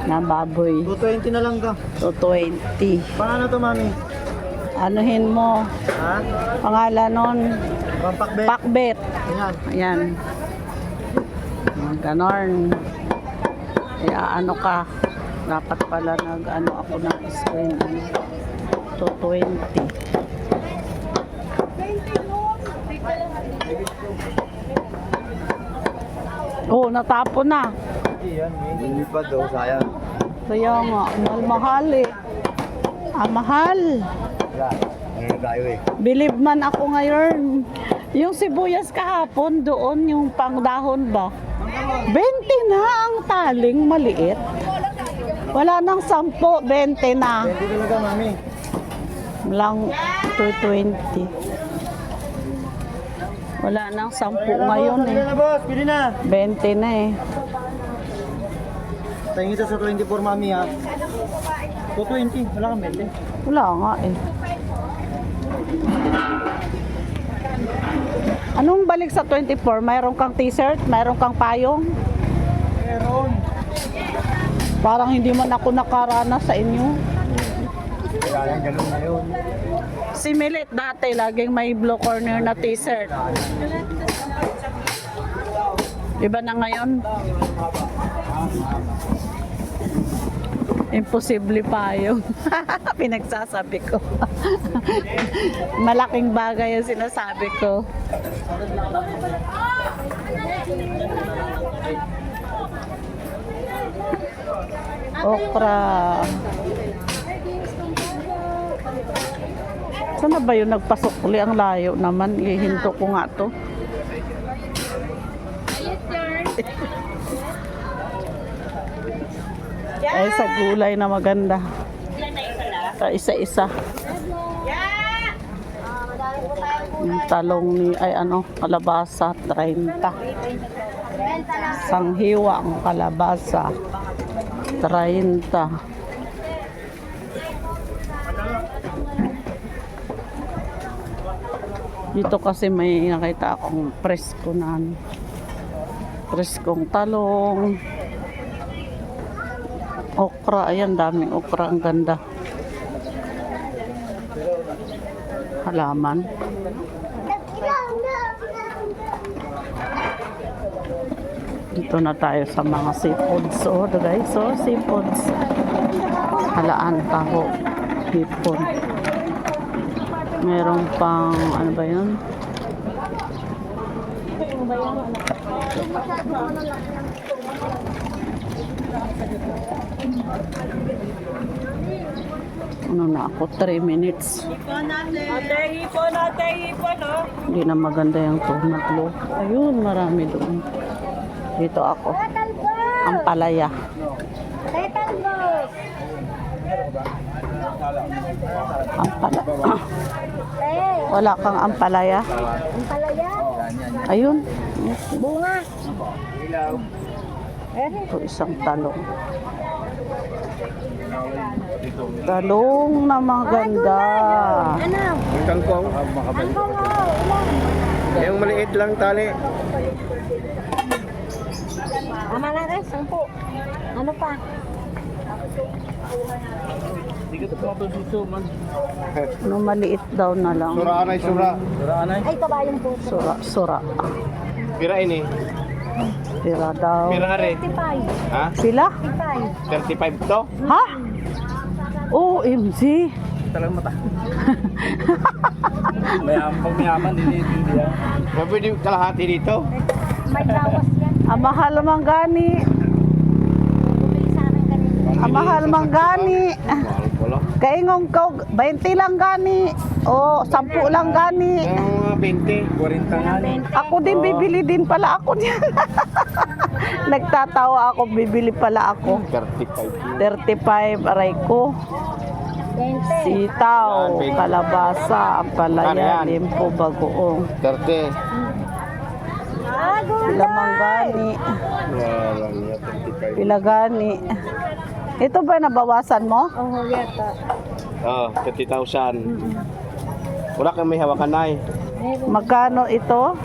na baboy. 220 na lang ka. 220. Paano to, mami? Anuhin mo. Ha? Pangalan nun, Pampakbet. pakbet. Ayan. Ayan. Ganon. Kaya ano ka, dapat pala nag-ano ako ng screen. 220. Oh, natapon na. Hindi pa daw, sayang. Kaya nga, mahal eh. Mahal. Wala. Ano na tayo eh. Believe man ako ngayon. Yung sibuyas kahapon doon, yung pangdahon ba? 20 na ang taling maliit. Wala nang 10, 20 na. 20 talaga, mami. Lang 220. Wala nang 10 ngayon Pili eh. na, boss. Pili na. 20 na eh. Tingin ito sa 24, mami, ha. 220. Wala kang 20. Wala nga eh. Anong balik sa 24? Mayroon kang t-shirt? Mayroon kang payong? Meron. Parang hindi man ako nakaranas sa inyo. Wala lang, ganun na yun. Si Milit dati, laging may blue corner na t-shirt. Iba na ngayon? Imposible pa yun. Pinagsasabi ko. Malaking bagay yung sinasabi ko. Okra. Saan na ba yun nagpasukli? Ang layo naman. Ihinto ko nga to. Ay, sa gulay na maganda. Sa isa-isa. Yung talong ni, ay ano, kalabasa, 30. Sanghiwang kalabasa, 30. Dito kasi may nakita akong presko na ano. Preskong talong. Okra, ayan, daming okra, ang ganda. Halaman. Dito na tayo sa mga seafoods. So, guys, so seafoods. Halaan, taho, hipon. Merong pang, ano ba yun? Ano na ako, 3 minutes. Hipon, oh. Hindi na maganda yung tumatlo. Ayun, marami doon. Dito ako. Ang palaya. Ang palaya. Wala kang ampalaya? Ampalaya. Ayun. Bunga. Ito isang talong. Talong na maganda. Ano? Ang kangkong. Yung maliit lang tali. Tama na rin, 10. Ano pa? No, maliit daw na lang. Sura anay, sura. Sura anay. Ay, ito ba yung puso? Sura, sura. Pira ini. Pira daw. Pira are. 55. Ha? Sila? 35 to? Ha? OMG. Talagang mata. Mayaman din dito. Pwede kalahati dito. May bawas yan. Ang mahal mang gani. Bumili sa akin kanina. Ang mahal mang gani. Mahal pala. Kaingong ko, 20 lang gani. O, 10 lang gani. Mga 20, 40 nga. Ako din, bibili din pala ako niyan. Nagtatawa ako, bibili pala ako. 35. 35, aray ko. 20. Sitaw, kalabasa, ampalaya, Ano yan? limpo, bagoong. 30. Lamang gani. Wala niya, 35. Pilagani. Ito ba nabawasan mo? Oo, yata. Oh, 30,000. Wala kang may hawakan na eh. Magkano ito?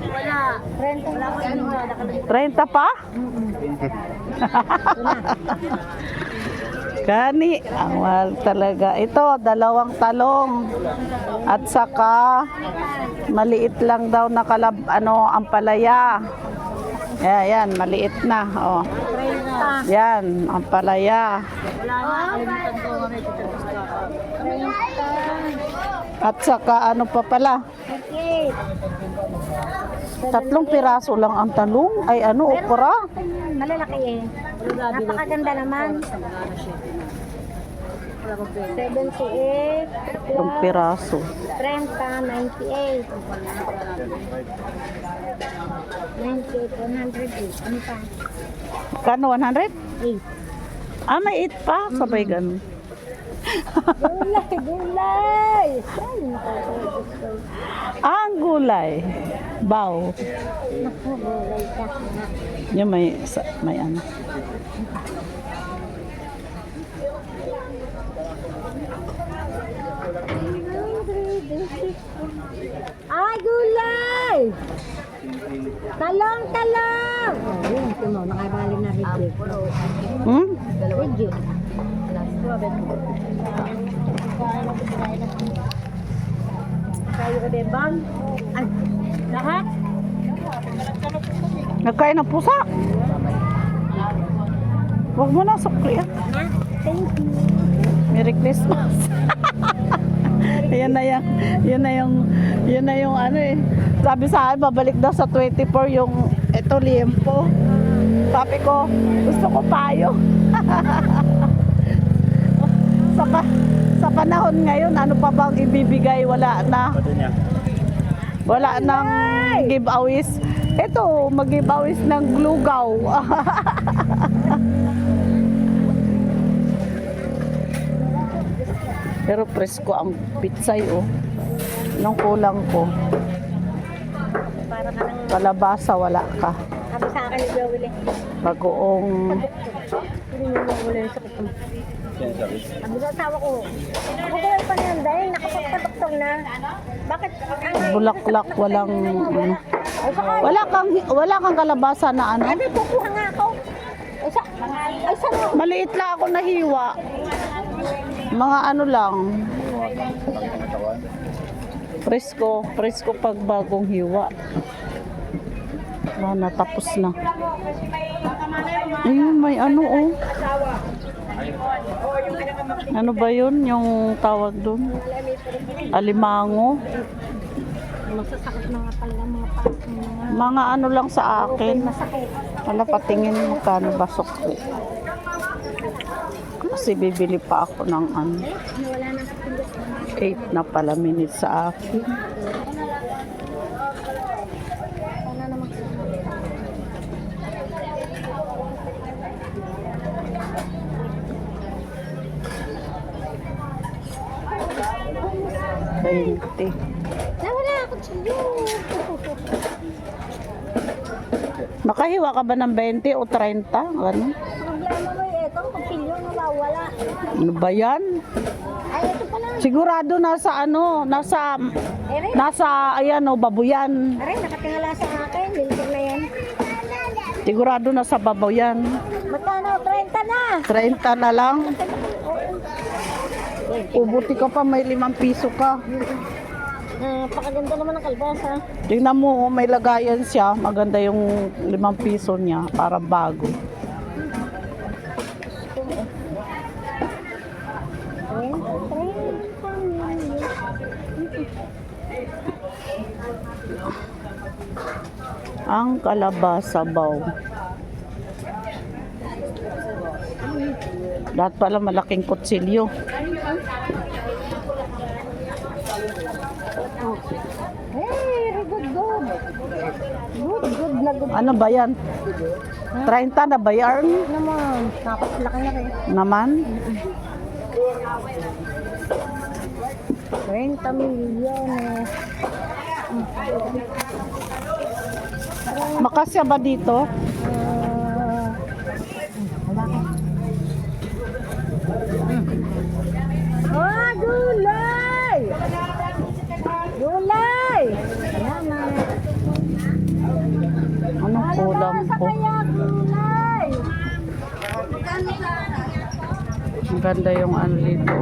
Wala. 30 wala ka ano. 30 pa? Kani, ang mahal talaga. Ito, 2 talong. At saka, maliit lang daw na ampalaya. Yan, maliit na. Oh. Yan, ampalaya. At saka, ano pa pala? 3 piraso lang ang talong. Ay, okra. Malalaki eh. Napakaganda naman. 78. 3 piraso. 30, 98. 98, 108. Ano pa? Kano, 100? 8. Ah, may 8 pa. Sabay ganun. Gulay, gulay! Ay, nakakagod ko. Ang gulay. Baw. Naku, gulay ka. Yung may ano. Ay, gulay! Talong, talong! Oh, yun, ito mo, nakabali na rigid. Hmm? Rigid. Kayo ka bebang? Ay, lahat? Nagkain ng pusa. Huwag mo na sukli. Thank you. Merry Christmas. Yan na yung ano eh. Sabi sa akin, babalik daw sa 24 yung ito liempo. Sabi ko, gusto ko payo. Sa panahon ngayon, ano pa bang ibibigay? Wala na. Wala nang giveaways. Ito, mag-giveaways ng glugaw. Pero presko ang pitsay oh. Nung kulang ko. Para ka nang Kalabasa wala ka. sabi sa akin ni Joel eh. Bagoong Hindi mo mawala yung sakit mo. Sabi sa asawa ko, ako pa na yan dahil nakapagpa-doktor na. Bakit? bulaklak walang ano. Wala kang kalabasa na ano. Sabi, kukuha nga ako. Ay, saan mo? Maliit lang ako nahiwa. Mga ano lang. Presko pag bagong hiwa. Natapos na. Ayun, may ano oh. Ano ba yun? Yung tawag doon? Alimango. Masasakit na nga pala mga pato. Mga ano lang sa akin. Masakit. Wala patingin mo kano ba sukli. Kasi bibili pa ako ng ano. Wala nang kapindot. 8 na pala minutes sa akin. Wala namang 20. Nawala ako sa'yo. Nakahiwa ka ba ng 20 o 30? Ano? Problema mo eh. Itong kutsilyo nawawala. Ano ba yan? Ay, ito pala. Sigurado nasa ano, nasa ayan o, babuyan. Aray, nakatingala sa akin. Linter na yan. Sigurado nasa babaw yan. Magkano? 30 na. 30 na lang. Ubuti ka pa, may 5 piso ka. Pakaganda naman ang kalbasa. Tingnan mo, oh, may lagayan siya. Maganda yung 5 piso niya, para bago. Ang kalabasa baw. Lahat pala malaking kutsilyo. Hey, good, good. Good na good. Ano ba yan? 30 na ba yan? Naman, laki na rin. Naman? 30 milyon eh. Makasya ba dito? Oh, gulay! Gulay! Salamat. Anong kulang Kalabasa ko? kaya gulay! Ang ganda yung ano dito.